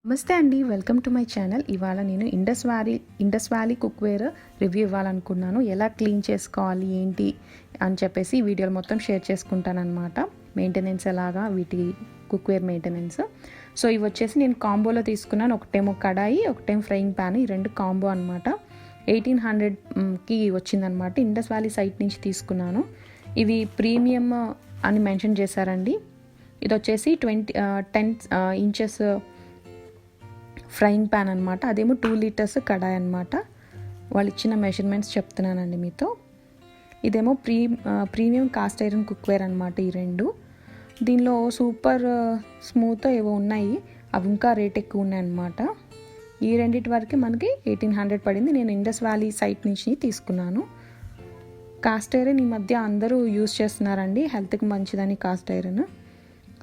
నమస్తే అండి, welcome to my channel. ఇవాళ నేను ఇండస్ వ్యాలీ కుక్వేర్ రివ్యూ ఇవ్వాలనుకున్నాను. ఎలా క్లీన్ చేసుకోవాలి ఏంటి అని చెప్పేసి ఈ వీడియోలో మొత్తం షేర్ చేసుకుంటాను అనమాట. మెయింటెనెన్స్ ఎలాగా, వీటి కుక్వేర్ మెయింటెనెన్స్. సో ఇవి వచ్చేసి నేను కాంబోలో తీసుకున్నాను. ఒకటేమో కడాయి, ఒకటేమో ఫ్రైయింగ్ ప్యాన్, ఈ రెండు కాంబో అనమాట. 1800కి వచ్చిందనమాట. ఇండస్ వ్యాలీ సైట్ నుంచి తీసుకున్నాను. ఇవి ప్రీమియం అని మెన్షన్ చేశారండి. ఇది వచ్చేసి 10 ఇంచెస్ ఫ్రైయింగ్ ప్యాన్ అనమాట. అదేమో 2 లీటర్స్ కడాయి అనమాట. వాళ్ళు ఇచ్చిన మెజర్మెంట్స్ చెప్తున్నానండి మీతో. ఇదేమో ప్రీమియం కాస్ట్ ఐరన్ కుక్వేర్ అనమాట. ఈ రెండు దీనిలో సూపర్ స్మూత్ ఏవో ఉన్నాయి, అవి ఇంకా రేట్ ఎక్కువ ఉన్నాయి అనమాట. ఈ రెండింటి వరకు మనకి 1800 పడింది. నేను ఇండస్ వ్యాలీ సైట్ నుంచి తీసుకున్నాను. కాస్ట్ ఐరన్ ఈ మధ్య అందరూ యూజ్ చేస్తున్నారండి, హెల్త్కి మంచిదని కాస్ట్ ఐరన్.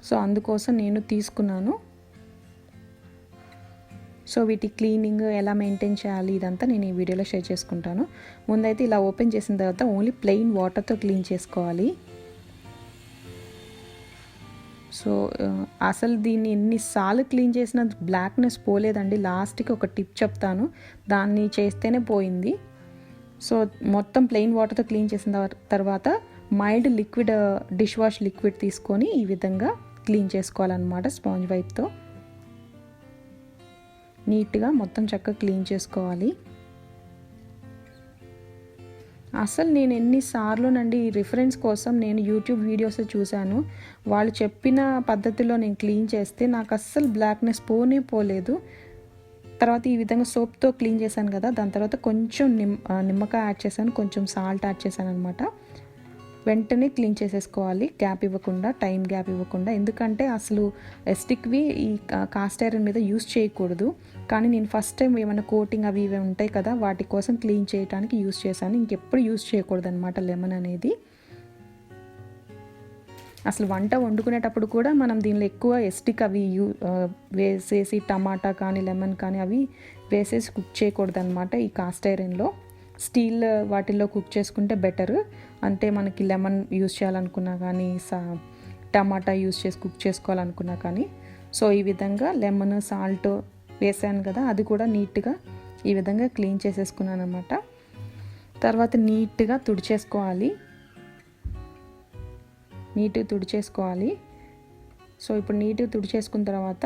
సో అందుకోసం నేను తీసుకున్నాను. సో వీటి క్లీనింగ్ ఎలా మెయింటైన్ చేయాలి ఇదంతా నేను ఈ వీడియోలో షేర్ చేసుకుంటాను. ముందైతే ఇలా ఓపెన్ చేసిన తర్వాత ఓన్లీ ప్లెయిన్ వాటర్తో క్లీన్ చేసుకోవాలి. సో అసలు దీన్ని ఎన్నిసార్లు క్లీన్ చేసినా బ్లాక్నెస్ పోలేదండి. లాస్ట్కి ఒక టిప్ చెప్తాను, దాన్ని చేస్తేనే పోయింది. సో మొత్తం ప్లెయిన్ వాటర్తో క్లీన్ చేసిన తర్వాత mild liquid, dish wash liquid తీసుకొని ఈ విధంగా క్లీన్ చేసుకోవాలన్నమాట. స్పాంజ్ వైప్తో నీట్గా మొత్తం చక్కగా క్లీన్ చేసుకోవాలి. అసలు నేను ఎన్నిసార్లునండి రిఫరెన్స్ కోసం నేను యూట్యూబ్ వీడియోస్ చూశాను. వాళ్ళు చెప్పిన పద్ధతిలో నేను క్లీన్ చేస్తే నాకు అస్సలు బ్లాక్నెస్ పోలేదు. తర్వాత ఈ విధంగా సోప్తో క్లీన్ చేశాను కదా, దాని తర్వాత కొంచెం నిమ్మకాయ యాడ్ చేశాను, కొంచెం సాల్ట్ యాడ్ చేశాను అనమాట. వెంటనే క్లీన్ చేసేసుకోవాలి, గ్యాప్ ఇవ్వకుండా, టైం గ్యాప్ ఇవ్వకుండా. ఎందుకంటే అసలు ఎస్టిక్వి ఈ కాస్ట్ ఐరన్ మీద యూస్ చేయకూడదు. కానీ నేను ఫస్ట్ టైం ఏమైనా కోటింగ్ అవి ఇవి ఉంటాయి కదా, వాటి కోసం క్లీన్ చేయడానికి యూస్ చేశాను. ఇంకెప్పుడు యూస్ చేయకూడదు అనమాట లెమన్ అనేది. అసలు వంట వండుకునేటప్పుడు కూడా మనం దీనిలో ఎక్కువ ఎస్టిక్ అవి వేసేసి, టమాటా కానీ లెమన్ కానీ అవి వేసేసి కుక్ చేయకూడదు అనమాట ఈ కాస్ట్ ఐరన్లో. స్టీల్ వాటిల్లో కుక్ చేసుకుంటే బెటర్. అంటే మనకి లెమన్ యూస్ చేయాలనుకున్నా కానీ, టమాటా యూస్ చేసి కుక్ చేసుకోవాలనుకున్నా కానీ. సో ఈ విధంగా లెమన్, సాల్ట్ వేసాను కదా, అది కూడా నీట్గా ఈ విధంగా క్లీన్ చేసేసుకున్నాను అనమాట. తర్వాత నీట్గా తుడిచేసుకోవాలి. సో ఇప్పుడు నీట్గా తుడిచేసుకున్న తర్వాత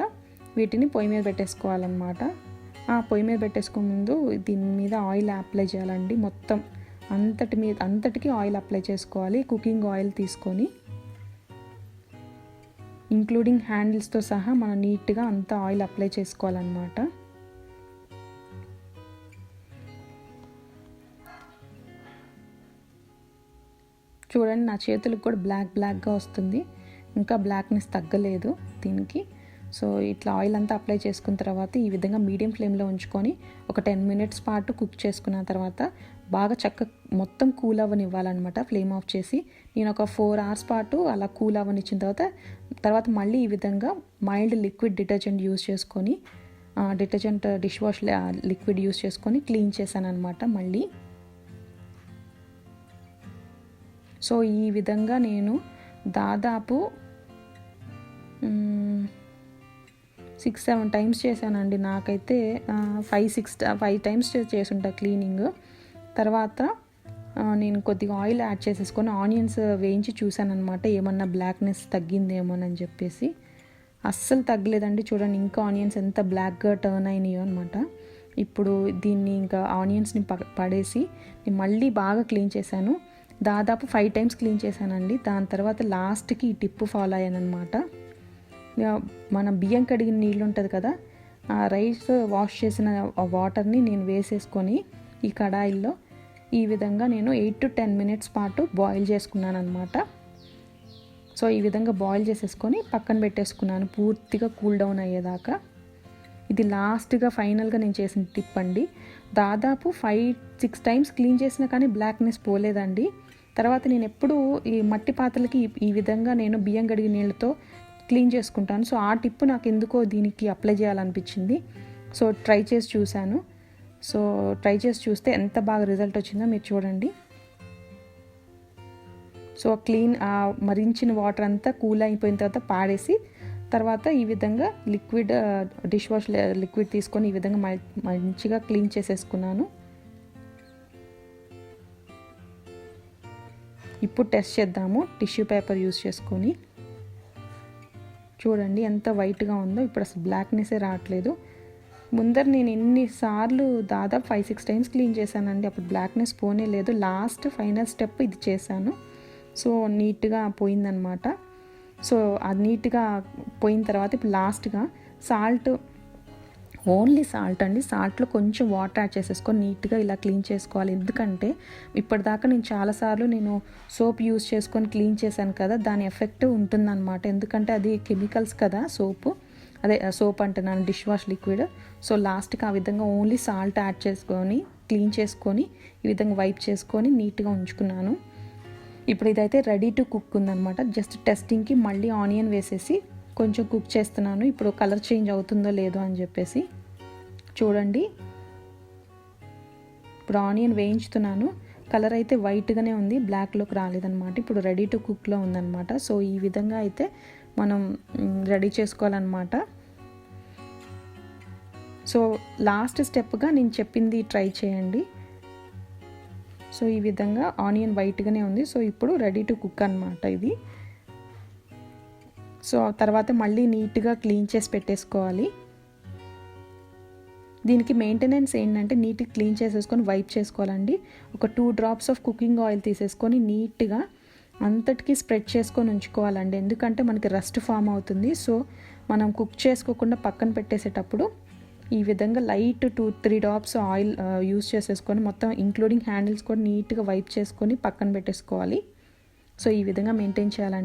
వీటిని పొయ్యి మీద పెట్టేసుకోవాలన్నమాట. పొయ్యి మీద పెట్టేసుకునే ముందు దీని మీద ఆయిల్ అప్లై చేయాలండి. మొత్తం అంతటికి ఆయిల్ అప్లై చేసుకోవాలి. కుకింగ్ ఆయిల్ తీసుకొని ఇంక్లూడింగ్ హ్యాండిల్స్తో సహా మనం నీట్గా అంత ఆయిల్ అప్లై చేసుకోవాలన్నమాట. చూడండి, నా చేతులకు కూడా బ్లాక్గా వస్తుంది, ఇంకా బ్లాక్నెస్ తగ్గలేదు దీనికి. సో ఇట్లా ఆయిల్ అంతా అప్లై చేసుకున్న తర్వాత ఈ విధంగా మీడియం ఫ్లేమ్లో ఉంచుకొని ఒక 10 మినిట్స్ పాటు కుక్ చేసుకున్న తర్వాత బాగా చక్కగా మొత్తం కూల్ అవ్వనివ్వాలన్నమాట. ఫ్లేమ్ ఆఫ్ చేసి నేను ఒక 4 అవర్స్ పాటు అలా కూల్ అవ్వనిచ్చిన తర్వాత మళ్ళీ ఈ విధంగా మైల్డ్ లిక్విడ్ డిటర్జెంట్ యూస్ చేసుకొని, డిష్ వాష్ లిక్విడ్ యూస్ చేసుకొని క్లీన్ చేశాను అనమాట మళ్ళీ. సో ఈ విధంగా నేను దాదాపు 6-7 టైమ్స్ చేశానండి. నాకైతే 5 టైమ్స్ చేసుంటా క్లీనింగ్. తర్వాత నేను కొద్దిగా ఆయిల్ యాడ్ చేసేసుకొని ఆనియన్స్ వేయించి చూశాను అనమాట, ఏమన్నా బ్లాక్నెస్ తగ్గిందేమోనని చెప్పేసి. అస్సలు తగ్గలేదండి. చూడండి, ఇంకా ఆనియన్స్ ఎంత బ్లాక్గా టర్న్ అయినాయో అనమాట. ఇప్పుడు దీన్ని ఇంకా ఆనియన్స్ని పడేసి నేను మళ్ళీ బాగా క్లీన్ చేశాను. దాదాపు 5 టైమ్స్ క్లీన్ చేశానండి. దాని తర్వాత లాస్ట్కి ఈ టిప్పు ఫాలో అయ్యాను అనమాట. మనం బియ్యం కడిగిన నీళ్ళు ఉంటుంది కదా, ఆ రైస్ వాష్ చేసిన వాటర్ని నేను వేసేసుకొని ఈ కడాయిల్లో ఈ విధంగా నేను 8 to 10 మినిట్స్ పాటు బాయిల్ చేసుకున్నాను అనమాట. సో ఈ విధంగా బాయిల్ చేసేసుకొని పక్కన పెట్టేసుకున్నాను పూర్తిగా కూల్ డౌన్ అయ్యేదాకా. ఇది లాస్ట్గా ఫైనల్గా నేను చేసిన టిప్ అండి. దాదాపు 5-6 టైమ్స్ క్లీన్ చేసినా కానీ బ్లాక్నెస్ పోలేదండి. తర్వాత నేను ఎప్పుడు ఈ మట్టి పాత్రలకి ఈ విధంగా నేను బియ్యం కడిగిన నీళ్ళతో క్లీన్ చేసుకుంటాను. సో ఆ టిప్ నాకు ఎందుకో దీనికి అప్లై చేయాలనిపించింది. సో ట్రై చేసి చూస్తే ఎంత బాగా రిజల్ట్ వచ్చిందో మీరు చూడండి. సో మరించిన వాటర్ అంతా కూల్ అయిపోయిన తర్వాత పాడేసి తర్వాత ఈ విధంగా లిక్విడ్ డిష్ వాష్ లిక్విడ్ తీసుకొని ఈ విధంగా మంచిగా క్లీన్ చేసేసుకున్నాను. ఇప్పుడు టెస్ట్ చేద్దాము టిష్యూ పేపర్ యూస్ చేసుకొని. చూడండి ఎంత వైట్గా ఉందో. ఇప్పుడు అసలు బ్లాక్నెస్సే రావట్లేదు. ముందర నేను ఎన్నిసార్లు దాదాపు 5-6 టైమ్స్ క్లీన్ చేశానండి, అప్పుడు బ్లాక్నెస్ పోనే లేదు. లాస్ట్ ఫైనల్ స్టెప్ ఇది చేశాను. సో నీట్గా పోయిందనమాట. సో అది నీట్గా పోయిన తర్వాత ఇప్పుడు లాస్ట్గా ఓన్లీ సాల్ట్ అండి, సాల్ట్లో కొంచెం వాటర్ యాడ్ చేసేసుకొని నీట్గా ఇలా క్లీన్ చేసుకోవాలి. ఎందుకంటే ఇప్పటిదాకా నేను చాలాసార్లు సోప్ యూస్ చేసుకొని క్లీన్ చేశాను కదా, దాని ఎఫెక్ట్ ఉంటుందన్నమాట. ఎందుకంటే అది కెమికల్స్ కదా, సోప్ అంటున్నాను, డిష్ వాష్ లిక్విడ్. సో లాస్ట్కి ఆ విధంగా ఓన్లీ సాల్ట్ యాడ్ చేసుకొని క్లీన్ చేసుకొని ఈ విధంగా వైప్ చేసుకొని నీట్గా ఉంచుకున్నాను. ఇప్పుడు ఇదైతే రెడీ టు కుక్ ఉందన్నమాట. జస్ట్ టెస్టింగ్కి మళ్ళీ ఆనియన్ వేసేసి కొంచెం కుక్ చేస్తున్నాను. ఇప్పుడు కలర్ చేంజ్ అవుతుందో లేదో అని చెప్పేసి. చూడండి ఇప్పుడు ఆనియన్ వేయించుతున్నాను. కలర్ అయితే వైట్గానే ఉంది, బ్లాక్లోకి రాలేదన్నమాట. ఇప్పుడు రెడీ టు కుక్లో ఉందన్నమాట. సో ఈ విధంగా అయితే మనం రెడీ చేసుకోవాలన్నమాట. సో లాస్ట్ స్టెప్గా నేను చెప్పింది ట్రై చేయండి. సో ఈ విధంగా ఆనియన్ వైట్గానే ఉంది. సో ఇప్పుడు రెడీ టు కుక్ అన్నమాట ఇది. సో తర్వాత మళ్ళీ నీట్గా క్లీన్ చేసి పెట్టేసుకోవాలి. దీనికి మెయింటెనెన్స్ ఏంటంటే నీట్గా క్లీన్ చేసేసుకొని వైప్ చేసుకోవాలండి. ఒక 2 drops ఆఫ్ కుకింగ్ ఆయిల్ తీసేసుకొని నీట్గా అంతటికీ స్ప్రెడ్ చేసుకొని ఉంచుకోవాలండి. ఎందుకంటే మనకి రస్ట్ ఫామ్ అవుతుంది. సో మనం కుక్ చేసుకోకుండా పక్కన పెట్టేసేటప్పుడు ఈ విధంగా లైట్ 2-3 drops ఆయిల్ యూస్ చేసేసుకొని మొత్తం ఇంక్లూడింగ్ హ్యాండిల్స్ కూడా నీట్గా వైప్ చేసుకొని పక్కన పెట్టేసుకోవాలి. సో ఈ విధంగా మెయింటైన్ చేయాలండి.